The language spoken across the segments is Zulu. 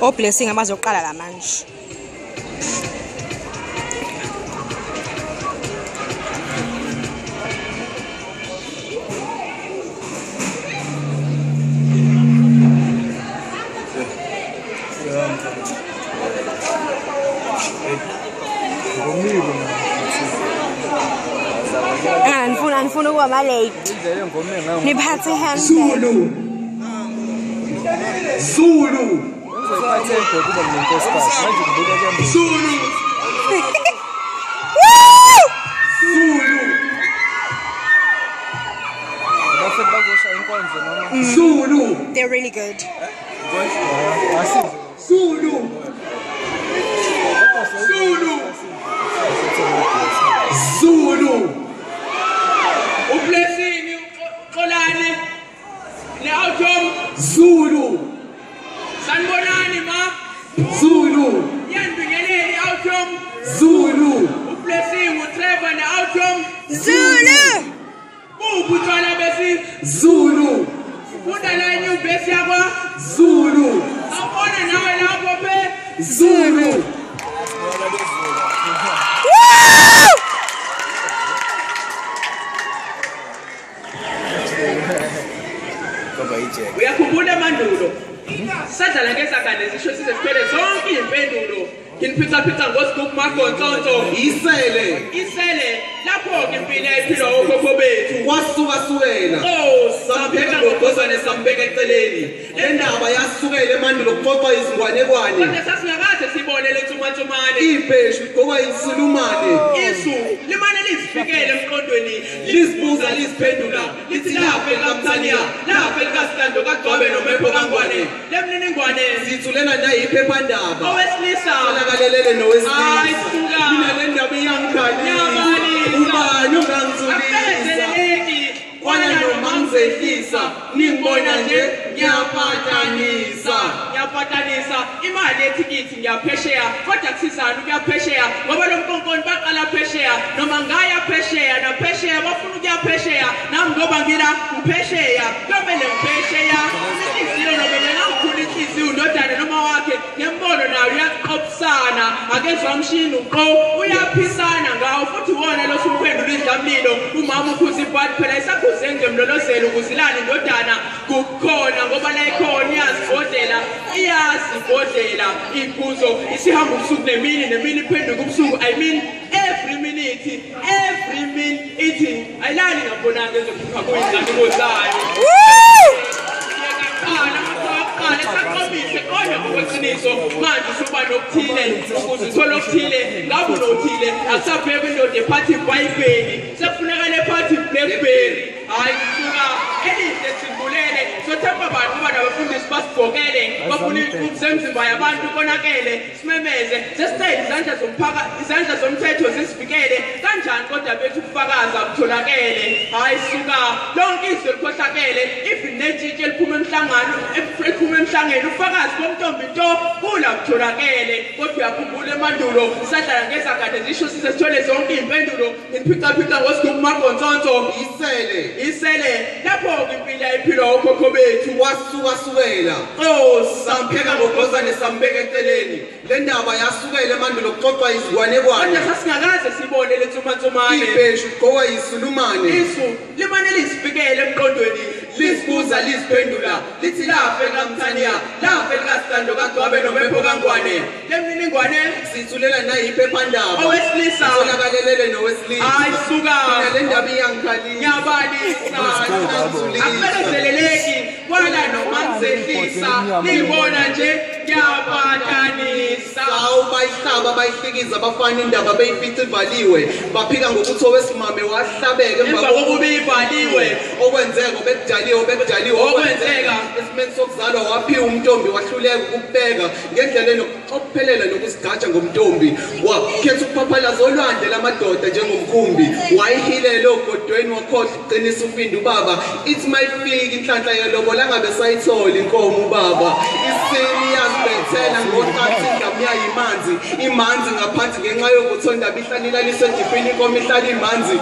oblessing abazoqala la manje. Ngifuna ukuba malate. Niphathe hand. Zulu. Zulu. Zulu. They're really good. Zulu. Zulu. Zulu. Ublessing Kolani Neautom Zulu. Sanbonani ma Zulu. Yanbingeleli Autom Zulu. Ublessing Trevor Neautom Zulu. Ubutwana besi Zulu. Undala nyu besi yakwa Zulu. Abona nawe lapho phe Zulu. Uyakhumbula mandulo sadlala ngesakane zisho size siphele zonke impendulo kinipitha ngosigugu magontsonto isele lapho ke impilo ephilwa okhokho bethu Wasukasukela sampheka ngogozane sambeka eceleni le ndaba yasukela emandulo kuxoxwa izingwanekwane kodwa sasingakaze sibone lethumathumane ibheshu ligqokwa insulumane isu limane lizifikele emqondweni lizibuza liziphendula lithi lapha ekamthaniya lapha elikasitando kagcobe nomepho kangwane lemniningwane sithulela nayiphephandaba owesilisa alakalelele nowesilisa Hayi, suka. mina le ndaba iyangikhalisa Nyamalisa. ubani ungangizulisa Apezeleleki kwana noma ngizehlisa ningibona nje ngiyaphathanisa imali yethikithi ngiyaphesheya kodwa kusizana ukuyaphesheya ngoba lo mkonkoni baqala phesheya noma ngaya phesheya naphesheya bafuna ukuyaphesheya nami ngoba ngila uphesheya kumele ngiphesheya inhliziyo noma bengakhula inhliziyo ndodana noma wakhe ngembolo nayo uyaqophisana akezwa mshini uqo uyaphisana ngawo futhi wona lo sumphendula idlamlilo umama ukhuza ibhadi phela isakhuze ngemlolozelo ukuzilana indodana kukhona ngoba la ikhona iyazibhodlela iphuzo isihamba ubusuku nemini iphenduka ubusuku I mean every minute ithi ayilali ngabonanga ezokhipha kuyingane ngozayo Kodwa ngokweqiniso manje usuba nokuthile ukuze uthole okuthile ngabe unothile akusabheka indoda ephathi iBhayibheli sekufuneka le phathi iBlackberry hayi suka elihle simbulele sothemba abantu kuba nabafundisi basibhokele bafuna ukuzemzimba yabantu konakele simemeze sesicela izandla zomthetho zisivikele kanjani kodwa bethu ukufakaza kutholakele hayi suka lonke izwe likhohlakele even netshitshi eliphuma emhlangeni ufakazi komntombi nto kula kutholakele kodwa uyakhumbula emandulo sadlala ngezagade zisho size sithole zonke impendulo ngiphica ngosigugu magontsonto isele lapho impilo ayiphilwa okhokho bethu wasukasukela sampheka ngogozane sambeka eceleni le ndaba yasukela emandulo kuxoxwa izingwanekwane kodwa sasingakaze sibone lethumathumane ibheshu ligqokwa insulumane isu limane lizifikele emqondweni lizibuza liziphendula lithi lapha ekamthaniya lapha elikasitando kagcobe nomepho kangwane lemniningwane sithulela nayiphephandaba owesilisa olakalelele nowesilisa hayi suka mina le ndaba iyangikhalisa ngiyabalisa apezeleleki kwana noma ngizehlisa niyibona nje ngiyaphathanisa bayihlaba bayihlikiza bafana indaba beyifica ivaliwe baphika ngokuthi owesimame wahlabeka emva kokuba ibhaliwe okwenzeka bekujaliwe okwenzeka esimeni sokuzalwa waphiwa umntombi wahluleka ukubheka ngendlela okuphelela nokusigatsha ngomntombi wakhetha ukuphaphalaza olwandle lamadoda njengomkhumbi wayihilela ogodweni wakhohlwa iqinisa uphinda ubaba ithi mayifika inhlanhla yelobola ngabe sayithola inkomo ubaba isini yazibethela ngoqathi indaba yayimanzi imanzi ngaphansi ngenxa yokuthi ondaba ihlala ilaliswe edifini inkomo ihlala imanzi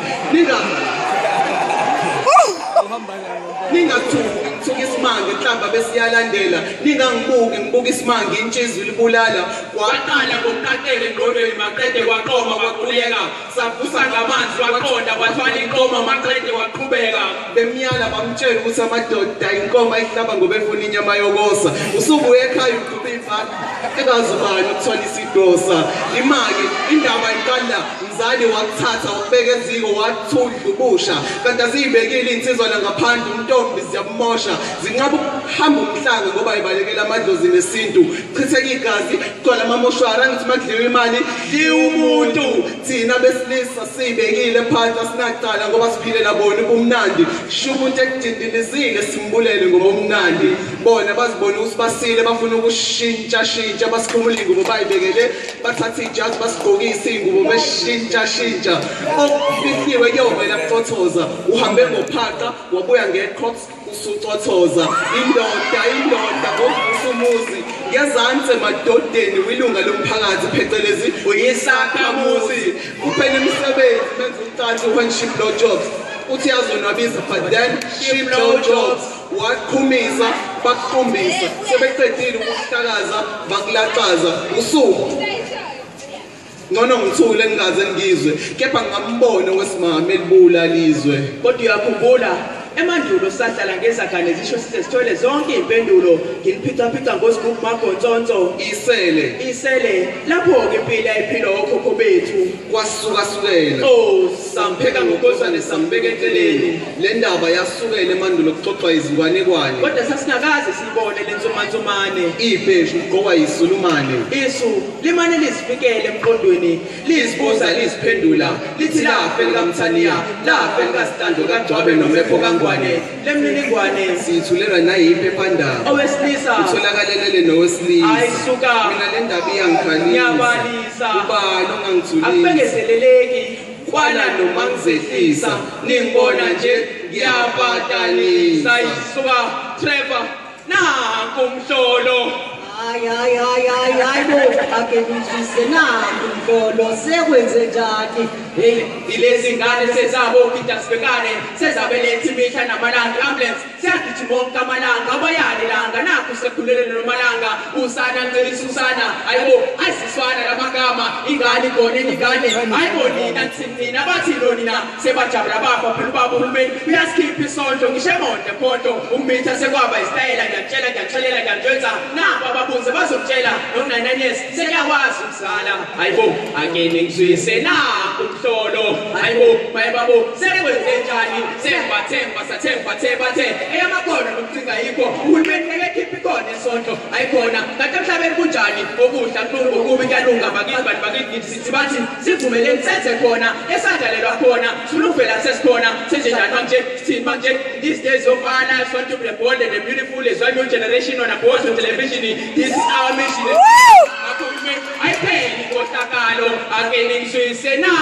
ningathuki kuthuka isimanga inhlamba besiyalandela ningangibuki ngibuka isimanga intshizwe libulala waqala ngokuqaqeka engqondweni maqede kwaqoma kwaquleka savusa ngamanzi waqonda wathwala inkomo maqede waqhubeka bemnyala bamtshela ukuthi amadoda inkomo ayihlaba ngoba efuna inyama yokosa usubuye ekhaya uqhuba ivaka ekazubani ukuthola isidosa imake indaba iqala mzali wakuthatha wakubeka eziko wathudla ubusha kanti aziyibekile insizwa la ngaphandle untombi ziyabumosha zinqaba ukuhamba umhlanga ngoba ibalekela amadlozi nesintu chitheka igazi kugcwala amamoshwara ngithi makudliwe imali dliwa umuntu thina besilisa siyibekile phansi asinaqala ngoba siphilela bona ubumnandi sho umuntu ekudindilizile simbulele ngoba umnandi bona bazibona ukuthi basile bafuna ukushintsha basikhumula ingubo bayibekele bathatha ijazi basigqokisa ingubo beshintsha okufihliwe kuyovela kucothoza uhambe ngophaqa wabuya ngeCrocs usucothoza indoda ngokuvusa umuzi ngezansi emadodeni wilunga lomphakathi phecelezi uyisakhamuzi kuphela imisebenzi menza ucansi when-ship blowjobs uthi yazonwabisa but then ship blowjobs waqhumisa bakuqumbisa sebeqedile ukuhlakaza bakulaxaza usuku ngcono ngithule ngingaze ngizwe kepha ngambona wesimame elibulalizwe kodwa uyakhumbula emandulo sahlala ngezakhane zisho sithole zonke impendulo ngiliphicaphica ngosigugu magontsonto isele lapho ke impilo ayiphila okhokho bethu kwasukasukela sampheka ngokozane sambeka eceleni le ndaba yasukela emandulo kuxoxwa izingwanekwane kodwa sasingakaze siyibone lenzumanzumane ibheshu ugqokwa yisulumane isu limane lisifikele emqondweni lizibuza lisiphendula lithi lafe likaMthaniya lafe likaStando kaGcwabe nomepho lemniningwane siyithulelwa nayiphi ephephandaba owesilisa utholakalelele nowesilisa ayisuka mina le ndaba iyangikhalisa ngiyabalisa ubani ongangithulisa akubekezeleleki kwana noma ngizehlisa ningibona nje ngiyapatanisa ayisuka Trevor nanku umhlolo hayi bo ake ngizise nanku umhlolo sekwenze njani hey ilezi ngane sezabo ukida sibekane sezabelethe imihla namalanga ambulance siyagijima wonke amalanga abayali langa nakho sekhulelele nomalanga usana ncelisa usana ayibo asiswana lamagama ingane igone ingane ayibo nina thina bathi nina sebajabula bafa phela ubaba uhulumeni uyasikhipha isondlo ngisho emonde khonto umitha sekwaba isitayela ngiyatshelela ngiyantshenza nabo ababuze bazokutshela no9 sekuyakwazi ukuzala ayibo akene ngizwise nakho umhlolo ayibo bayibabo sekwenze njani sembathemba eyamakhono nokucinga yikho uhulumeni ekekhipha ikona isondlo ayikhona kanti emhlabeni kunjani okuhla kubi kuyalunga bakithi sithi bathi sivumeleni senze khona esadlalelwa khona suluvela sesikhona senjenjani manje sithini manje these days of our lives want to be born and beautiful as one new generation on a board on television this is our mission ayipheli kohlakalo akene ngizwise na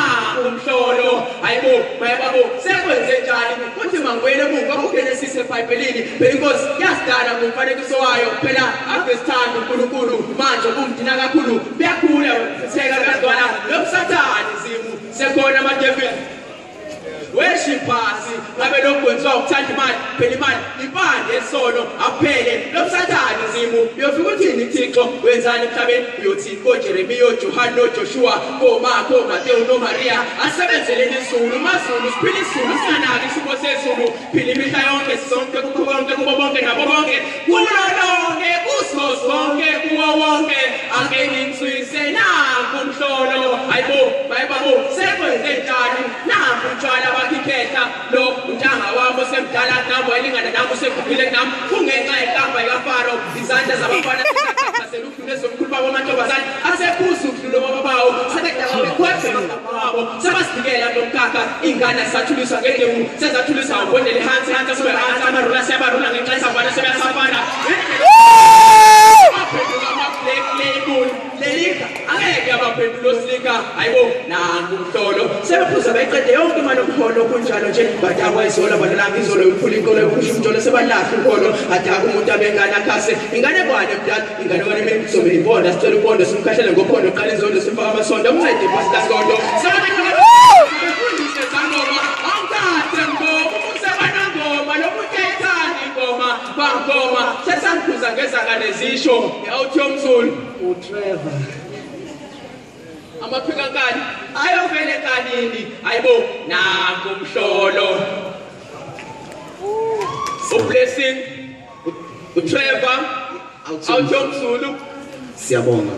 umhlolo ayibo bayababo sekwenze njani kuthi mangwele bunga kugenesis eBhayibhelini phela inkosi yasidala ngomfanekiso wayo phela akesithanda uNkulunkulu manje kumdina kakhulu beyakhula seka kazwana lokusathana izimu sekhona amadevil worshipers ngabe lokwenziwa ukuthanda imali phela imali impande esono aphele lokusathana izimu uyofika uthini Thixo wenzani emhlabeni uyothini koJeremiya noJohana noJoshua koMarko Matthew noMaria asebenzeleni izulu mazulu siphila izulu singanaki isimo sezulu phila imihla yonke sonke kubo bonke nabo bonke kulolonke kusonke kuwo wonke akeni ngizwise nanku umhlolo ayibo bayibabo sekwenze njani nanku utshwala bakikhetha lo untanga wami osemdala nami wayelingana nami useguphile nami kungenxa yenkamba kaFaro izandla zabafana selufune somkhulu babo amantombazane asephuza ukudlula bababawo sekadala bekhwethe babo sebasivikela nomkhakha ingane sathuliswa ngedemu sezathuliswa ngobondele hansi sobe hansi amarula siyabarula ngenxa yesavana sebeyasafana black label lelika angeke abaphendula osilika ayibo nangu umhlolo sebephuza bayiqede yonke imali okukhona kunjalo nje badakwa izola badalanga izolo uphula inkolo yokusho umntolo sebalahla inkolo adaka umuntu abengana khase ingane bwane mdala ingane bwane mina somela impondo sicela impondo simkhahlele ngophondo uqala izondo simfaka amasondo umncede pastor Sondo sebafundise zangoma angithathe ngoma usebanangoma lokuthi ayithanda ingoma bangoma sesangikhuza ngezangane zisho awuthi yomsulu uTrevor amaphika kani ayovele kanini ayibo nangu umhlolo ublessing uTrevor awuthi yomsulu siyabonga